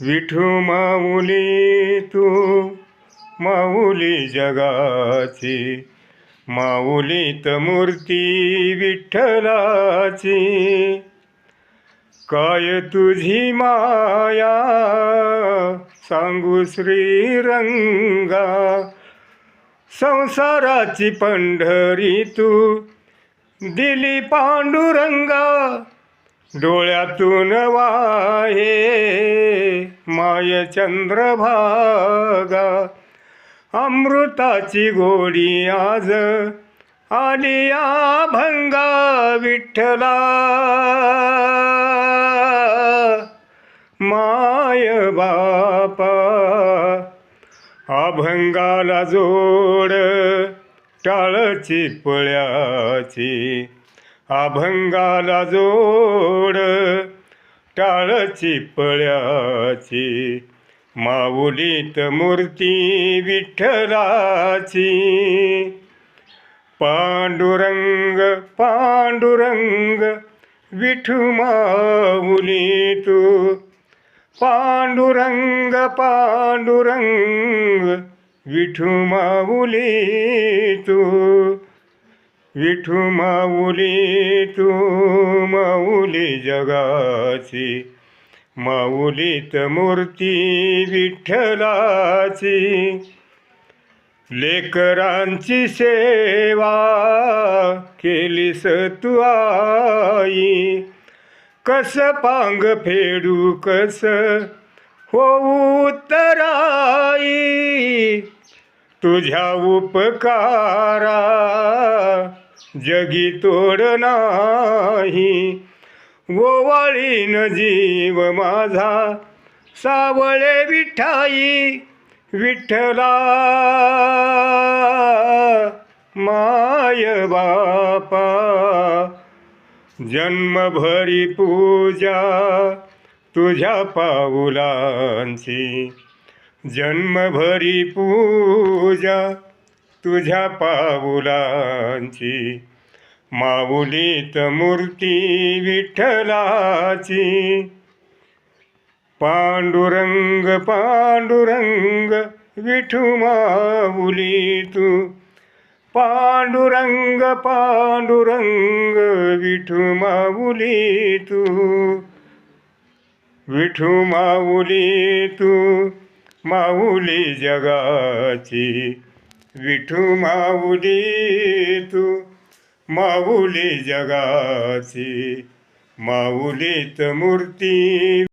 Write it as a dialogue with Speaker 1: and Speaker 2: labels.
Speaker 1: विठू माऊली तू माऊली जगाची, माऊलीत मूर्ती विठ्ठलाची. काय तुझी माया सांगू श्रीरंगा, संसाराची पंढरी तू दिली पांडुरंगा. डोळ्यातून वाहे माय चंद्रभागा, अमृताची गोडी आज आली भंगा. विठ्ठला माय बापा, अभंगाला जोड टाळची पळ्याची, अभंगाला जोड टाळची पळ्याची. माऊलीत मूर्ती विठ्ठलाची. पांडुरंग पांडुरंग विठू माऊली तू, पांडुरंग पांडुरंग विठू माऊली तू. विठू माऊली तू माऊली जगाची, माऊलीत मूर्ती विठ्ठलाची. लेकरांची सेवा केलीस तू आई, कस पांग फेडू कस होऊ तराई. तुझ्या उपकारा जगी तोड नाही, ओवाळीन जीव माझा सावळे विठाई. विठ्ठला माय बापा, जन्मभरी पूजा तुझ्या पाऊलांची, जन्मभरी पूजा तुझ्या पाऊलांची. माऊलीत मूर्ती विठ्ठलाची. पांडुरंग पांडुरंग विठू माऊली तू, पांडुरंग पांडुरंग विठू माऊली तू. विठू माऊली तू माऊली जगाची, विठू माऊली तू माऊली जगाची. माऊलीत मूर्ती